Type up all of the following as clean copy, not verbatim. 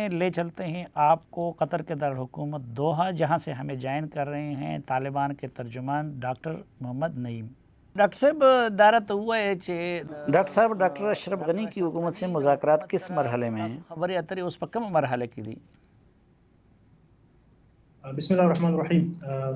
میں لے چلتے ہیں آپ کو قطر کے دارالحکومت دوحہ، جہاں سے ہمیں جوائن کر رہے ہیں طالبان کے ترجمان ڈاکٹر محمد نعیم۔ ڈاکٹر صاحب دارا تو ہوا ہے ڈاکٹر صاحب، ڈاکٹر اشرف غنی کی حکومت سے مذاکرات کس مرحلے میں ہیں؟ خبریں اتری اس پر کم مرحلے کی دی؟ بسم اللہ الرحمن الرحیم۔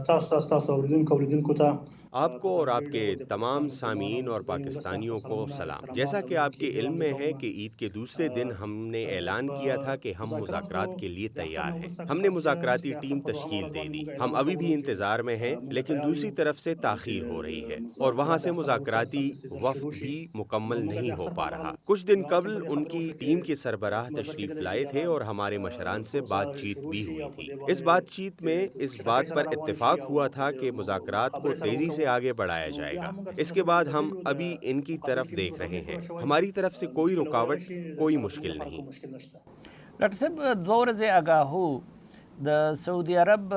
تاسو اوریدونکو ته آپ کو اور آپ کے تمام سامعین اور پاکستانیوں کو سلام۔ جیسا کہ آپ کے علم میں ہے کہ عید کے دوسرے دن ہم نے اعلان کیا تھا کہ ہم مذاکرات کے لیے تیار ہیں۔ ہم نے مذاکراتی ٹیم تشکیل دے دی۔ ہم ابھی بھی انتظار میں ہیں، لیکن دوسری طرف سے تاخیر ہو رہی ہے اور وہاں سے مذاکراتی وفد بھی مکمل نہیں ہو پا رہا۔ کچھ دن قبل ان کی ٹیم کے سربراہ تشریف لائے تھے اور ہمارے مشران سے بات چیت بھی ہوئی تھی۔ اس بات چیت میں اس بات پر اتفاق ہوا تھا کہ مذاکرات کو تیزی سے آگے بڑھایا جائے گا۔ اس کے بعد ہم ابھی ان کی طرف دیکھ رہے ہیں۔ ہماری طرف سے کوئی رکاوٹ، کوئی مشکل نہیں۔ ڈاکٹر صاحب دو ورځې آگاہ ہو سعودی عرب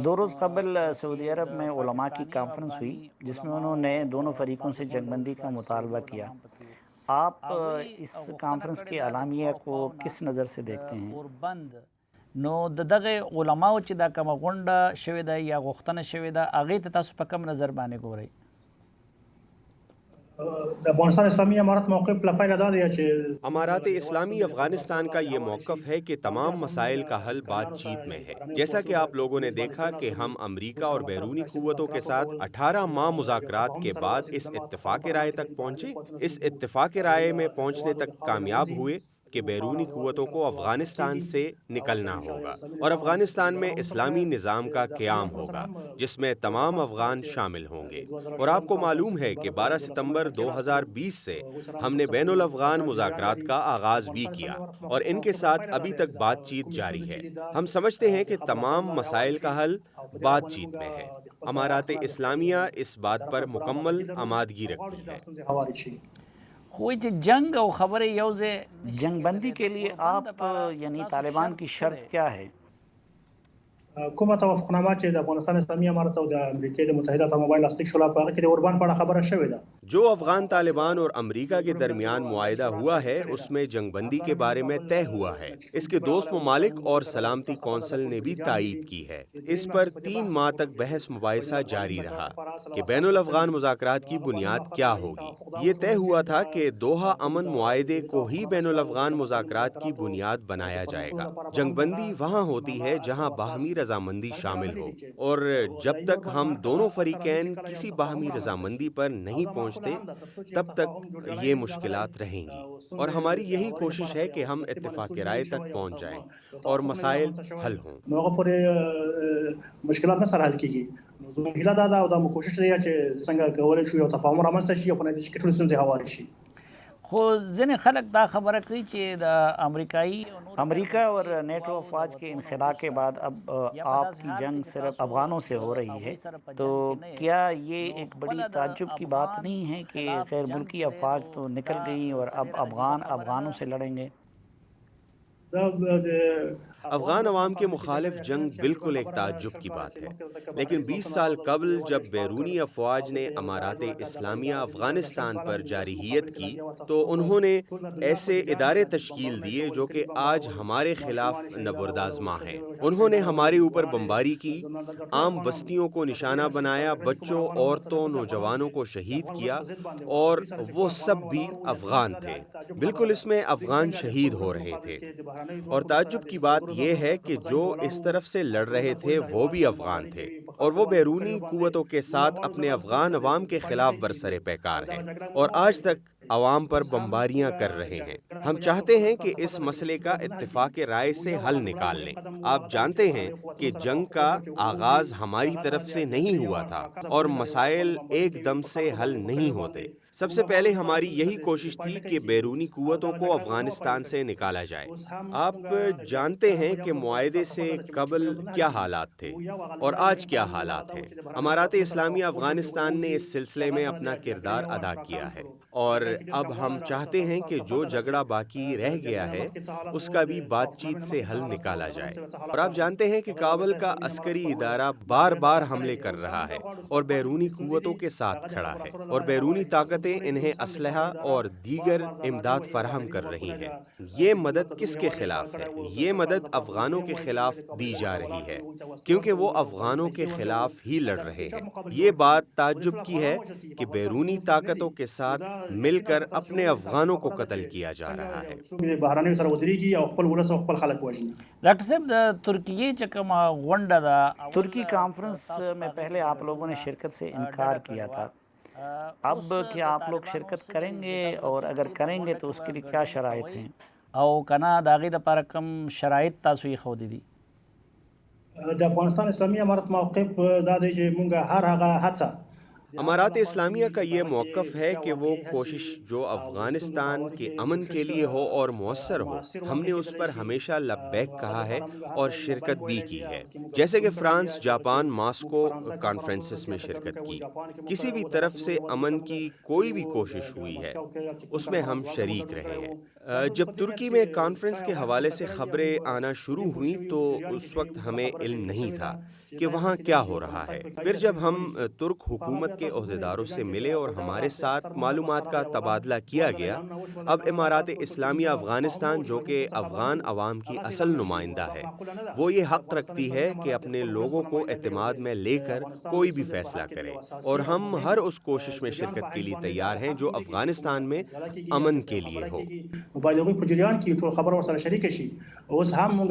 2 روز قبل سعودی عرب میں علماء کی کانفرنس ہوئی جس میں انہوں نے دونوں فریقوں سے جنگ بندی کا مطالبہ کیا۔ آپ اس کانفرنس کے اعلامیہ کو کس نظر سے دیکھتے ہیں؟ نو دغه علماو چې دا کومه غونډه شوې ده یا غوښتنه شوې ده، هغې ته تاسو په کوم نظر باندې ګورئ؟ د افغانستان اسلامی امارت موقف له پیله دا دی چې امارات اسلامی افغانستان کا یہ موقف ہے کہ تمام مسائل کا حل بات چیت میں ہے۔ جیسا کہ آپ لوگوں نے دیکھا کہ ہم امریکہ اور بیرونی قوتوں کے ساتھ 18 ماہ مذاکرات کے بعد اس اتفاق رائے تک پہنچے۔ اس اتفاق رائے میں پہنچنے تک کامیاب ہوئے کہ بیرونی قوتوں کو افغانستان سے نکلنا ہوگا اور افغانستان میں اسلامی نظام کا قیام ہوگا جس میں تمام افغان شامل ہوں گے۔ اور آپ کو معلوم ہے کہ 12 ستمبر 2020 سے ہم نے بین الافغان مذاکرات کا آغاز بھی کیا اور ان کے ساتھ ابھی تک بات چیت جاری ہے۔ ہم سمجھتے ہیں کہ تمام مسائل کا حل بات چیت میں ہے۔ امارات اسلامیہ اس بات پر مکمل آمادگی رکھتی ہے۔ خو چې جنگ او خبرې یو ځای جنگ بندی کے لیے آپ یعنی طالبان کی شرط کیا ہے؟ کومه توافقنامه چې د افغانستان اسلامي امارت او د امریکا د متحده اتحاد لاسلیک شوه په هغه کې د اوربان په اړه خبره شوې ده۔ جو افغان طالبان اور امریکہ کے درمیان معاہدہ ہوا ہے اس میں جنگ بندی کے بارے میں طے ہوا ہے۔ اس کے دوست ممالک اور سلامتی کونسل نے بھی تائید کی ہے۔ اس پر 3 ماہ تک بحث مباحثہ جاری رہا کہ بین الافغان مذاکرات کی بنیاد کیا ہوگی۔ یہ طے ہوا تھا کہ دوحہ امن معاہدے کو ہی بین الافغان مذاکرات کی بنیاد بنایا جائے گا۔ جنگ بندی وہاں ہوتی ہے جہاں باہمی رضامندی شامل ہو، اور جب تک ہم دونوں فریقین کسی باہمی رضامندی پر نہیں پہنچتے تب تک یہ مشکلات رہیں گی، اور ہماری یہی کوشش ہے کہ ہم اتفاق رائے تک پہنچ جائیں اور مسائل حل ہوں۔ هغه پورې مشکلات نه سره حل کیږي، نو زموږ هیله دا ده او دا مو کوشش دی چې څنګه کولی شو یو تفاهم رامنځته شي او په نتیجه کې ټولې ستونزې هوارې شي۔ خو ځینې خلک دا خبره کوي چې د امریکایي امریکہ اور نیٹو افواج کے انخلا کے بعد اب آپ کی جنگ صرف افغانوں سے ہو رہی ہے، تو کیا یہ ایک بڑی تعجب کی بات نہیں ہے کہ غیر ملکی افواج تو نکل گئیں اور اب افغانوں سے لڑیں گے؟ افغان عوام کے مخالف جنگ بالکل ایک تعجب کی بات ہے، لیکن 20 سال قبل جب بیرونی افواج نے امارات اسلامیہ افغانستان پر جارحیت کی تو انہوں نے ایسے ادارے تشکیل دیے جو کہ آج ہمارے خلاف نبردآزما ہیں۔ انہوں نے ہمارے اوپر بمباری کی، عام بستیوں کو نشانہ بنایا، بچوں، عورتوں، نوجوانوں کو شہید کیا، اور وہ سب بھی افغان تھے۔ بالکل اس میں افغان شہید ہو رہے تھے، اور تعجب کی بات یہ ہے کہ جو اس طرف سے لڑ رہے تھے وہ بھی افغان تھے، اور وہ بیرونی قوتوں کے ساتھ اپنے افغان عوام کے خلاف برسر پیکار ہیں اور آج تک عوام پر بمباریاں کر رہے ہیں۔ ہم چاہتے ہیں کہ اس مسئلے کا اتفاق رائے سے حل نکال لیں۔ آپ جانتے ہیں کہ جنگ کا آغاز ہماری طرف سے نہیں ہوا تھا اور مسائل ایک دم سے حل نہیں ہوتے۔ سب سے پہلے ہماری یہی کوشش تھی کہ بیرونی قوتوں کو افغانستان سے نکالا جائے۔ آپ جانتے ہیں کہ معاہدے سے قبل کیا حالات تھے اور آج کیا حالات ہیں۔ امارات اسلامیہ افغانستان نے اس سلسلے میں اپنا کردار ادا کیا ہے، اور اب ہم چاہتے ہیں کہ جو جھگڑا باقی رہ گیا ہے اس کا بھی بات چیت سے حل نکالا جائے۔ اور آپ جانتے ہیں کہ کابل کا عسکری ادارہ بار بار حملے کر رہا ہے اور بیرونی قوتوں کے ساتھ کھڑا ہے، اور بیرونی طاقتیں دولتیں انہیں اسلحہ اور دیگر امداد فراہم کر رہی ہیں۔ یہ مدد کس کے خلاف ہے؟ یہ مدد افغانوں کے خلاف دی جا رہی ہے، کیونکہ وہ افغانوں کے خلاف ہی لڑ رہے ہیں۔ یہ بات تعجب کی ہے کہ بیرونی طاقتوں کے ساتھ مل کر اپنے افغانوں کو قتل کیا جا رہا ہے۔ ډاکټر صاحب د ترکیې چې کومه غونډه ده ترکی کانفرنس میں پہلے آپ لوگوں نے شرکت سے انکار کیا تھا، اب کیا آپ لوگ شرکت کریں گے، اور اگر کریں گے تو اس کے لیے کیا شرائط ہیں؟ او کنه د هغې دپاره کوم شرایط تاسو ایښودي دي؟ د افغانستان اسلامي امارت موقف دا دی چې مونږ هر هغه هڅه امارات اسلامیہ کا یہ موقف ہے کہ وہ کوشش جو افغانستان کے امن کے لیے ہو اور مؤثر ہو، ہم نے اس پر ہمیشہ لبیک کہا ہے اور شرکت بھی کی ہے، جیسے کہ فرانس، جاپان، ماسکو کانفرنسز میں شرکت کی۔ کسی بھی طرف سے امن کی کوئی بھی کوشش ہوئی ہے اس میں ہم شریک رہے ہیں۔ جب ترکی میں کانفرنس کے حوالے سے خبریں آنا شروع ہوئیں تو اس وقت ہمیں علم نہیں تھا کہ وہاں کیا ہو رہا ہے۔ پھر جب ہم ترک حکومت کے عہدیداروں سے ملے اور ہمارے ساتھ معلومات کا تبادلہ کیا گیا، اب امارات اسلامیہ افغانستان جو کہ افغان عوام کی اصل نمائندہ ہے، وہ یہ حق رکھتی ہے کہ اپنے لوگوں کو اعتماد میں لے کر کوئی بھی فیصلہ کرے، اور ہم ہر اس کوشش میں شرکت کے لیے تیار ہیں جو افغانستان میں امن کے لیے ہو۔ مبالغې په جریان کې ټول خبر ورسره شریک شي. اوس هم موږ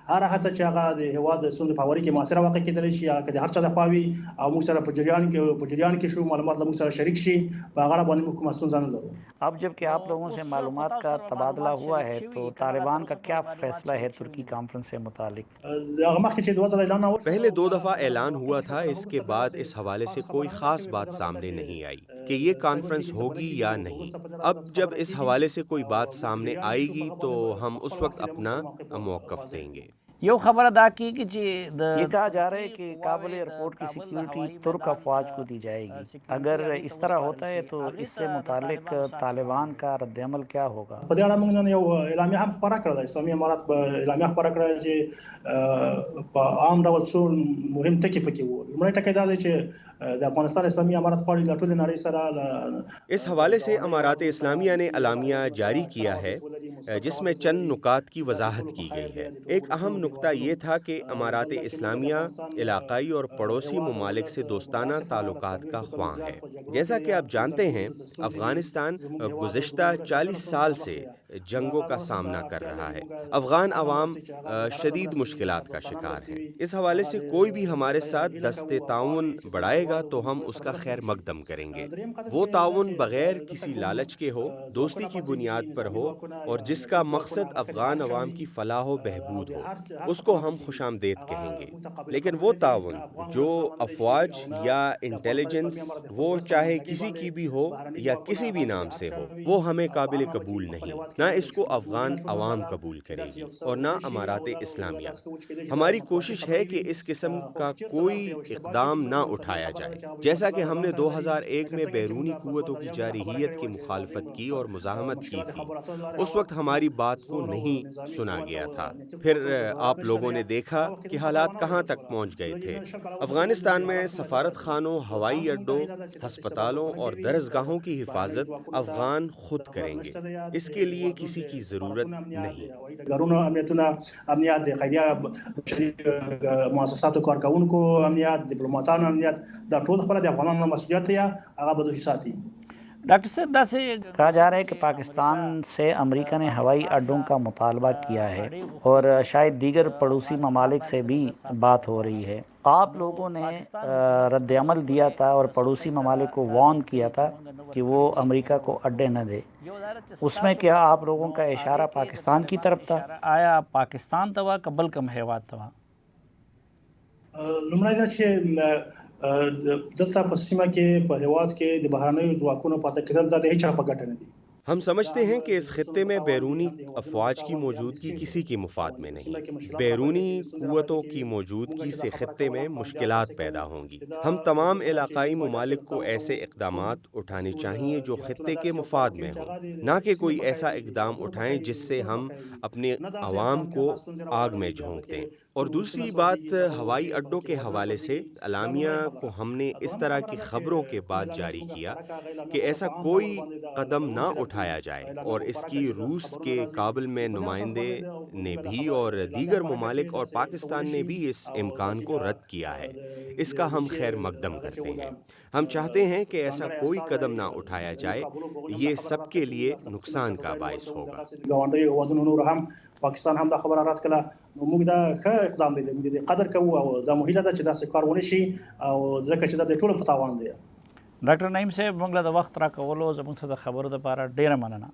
هر هڅه چې هغه د هیواد د ستونزو په هواري کې موثره واقع کېدلی شي، هغه د هر چا لخوا وي او موږ سره په جریان کې شو، معلومات له موږ سره شریک شي، په هغه اړه باندې موږ کومه ستونزه نه لرو. اب جب کہ آپ لوگوں سے معلومات کا تبادلہ ہوا ہے تو طالبان کا کیا فیصلہ ہے ترکی کانفرنس سے متعلق؟ هغه مخکې چې 2 ځله اعلان وشو، پہلے 2 دفعہ اعلان ہوا تھا، اس کے بعد اس حوالے سے کوئی خاص بات سامنے نہیں آئی کہ یہ کانفرنس ہوگی یا نہیں۔ اب جب اس حوالے سے کوئی بات سامنے آئے گی تو ہم اس وقت اپنا موقف دیں گے۔ یو خبره دا کیږي چې د یہ کہا جا رہا ہے کہ کابل ایئرپورٹ کی سیکیورٹی ترک افواج کو دی جائے گی، اگر اس طرح ہوتا ہے تو اس سے متعلق طالبان کا رد عمل کیا ہوگا؟ په دې اړه موږ نن یو اعلامیه هم خپاره کړه. د اسلامي امارت په اعلامیه خپاره کړه چې په عام ډول څو مهم ټکي پکې وو. لومړی ټکی دا دی چې د افغانستان اسلامي امارت غواړي له ټولې نړۍ سره اس حوالے سے امارات اسلامیہ نے اعلامیہ جاری کیا ہے جس میں چند نکات کی وضاحت کی گئی ہے۔ ایک اہم نکتہ یہ تھا کہ امارات اسلامیہ علاقائی اور پڑوسی ممالک سے دوستانہ تعلقات کا خواہاں ہے۔ جیسا کہ آپ جانتے ہیں، افغانستان گزشتہ 40 سال سے جنگوں کا سامنا کر رہا ہے، افغان عوام شدید مشکلات کا شکار ہیں۔ اس حوالے سے کوئی بھی ہمارے ساتھ دست تعاون بڑھائے گا تو ہم اس کا خیر مقدم کریں گے۔ وہ تعاون بغیر کسی لالچ کے ہو، دوستی کی بنیاد پر ہو، اور جس کا مقصد افغان عوام کی فلاح و بہبود ہو، اس کو ہم خوش آمدید کہیں گے۔ لیکن وہ تعاون جو افواج یا انٹیلیجنس، وہ چاہے کسی کی بھی ہو یا کسی بھی نام سے ہو، وہ ہمیں قابل قبول نہیں، نہ اس کو افغان عوام قبول کرے گی اور نہ امارات اسلامیہ۔ ہماری کوشش ہے کہ اس قسم کا کوئی اقدام نہ اٹھایا جائے، جیسا کہ ہم نے 2001 میں بیرونی قوتوں کی جارحیت کی مخالفت کی اور مزاحمت کی تھی۔ اس وقت ہماری بات کو نہیں سنا گیا تھا۔ پھر آپ لوگوں نے دیکھا کہ حالات کہاں تک پہنچ گئے تھے۔ افغانستان میں سفارت خانوں، ہوائی اڈوں، ہسپتالوں اور درسگاہوں کی حفاظت افغان خود کریں گے، اس کے لیے کسی کی ضرورت نہیں۔ ګارونو امنیت د خیریه بشري مؤسساتو کارکونکو امنیت، ډیپلوماټانو امنیت، دا ټول خپل د افغانانو مسؤلیت دی، هغه به دوی ساتي۔ ڈاکٹر صاحب داسې کہا جا رہا ہے کہ پاکستان سے امریکہ نے ہوائی اڈوں کا مطالبہ کیا ہے اور شاید دیگر پڑوسی ممالک سے بھی بات ہو رہی ہے۔ آپ لوگوں نے رد عمل دیا تھا اور پڑوسی ممالک کو وارن کیا تھا کہ وہ امریکہ کو اڈے نہ دے، اس میں کیا آپ لوگوں کا اشارہ پاکستان کی طرف تھا؟ آیا پاکستان ته وا که بل کوم هیواد ته وا؟ لومړی دا چې دلته په سیمه کې په هیواد کې د بهرنیو ځواکونو پاتې کېدل دا د هیچا په ګټه نه دي۔ ہم سمجھتے ہیں کہ اس خطے میں بیرونی افواج کی موجودگی کسی کی مفاد میں نہیں۔ بیرونی قوتوں کی موجودگی سے خطے میں مشکلات پیدا ہوں گی۔ ہم تمام علاقائی ممالک کو ایسے اقدامات اٹھانے چاہیے جو خطے کے مفاد میں ہوں، نہ کہ کوئی ایسا اقدام اٹھائیں جس سے ہم اپنے عوام کو آگ میں جھونک دیں۔ اور دوسری بات، ہوائی اڈوں کے حوالے سے اعلامیہ کو ہم نے اس طرح کی خبروں کے بعد جاری کیا کہ ایسا کوئی قدم نہ اٹھایا جائے، اور اس کی روس کے کابل میں نمائندے نے بھی اور دیگر ممالک اور پاکستان نے بھی اس امکان کو رد کیا ہے۔ اس کا ہم خیر مقدم کرتے ہیں۔ ہم چاہتے ہیں کہ ایسا کوئی قدم نہ اٹھایا جائے، یہ سب کے لیے نقصان کا باعث ہوگا۔ پاکستان هم دا خبره رد کړه، نو موږ دا ښه اقدام دی، موږ دې قدر کوو او دا مهیله ده چې داسې کار ونه شي، او ځکه چې دا د ټولو په تاوان دی. ډاکټر نعیم صاحب، موږ له د وخت راکولو زموږ څخه د خبرو دپاره ډیره مننه.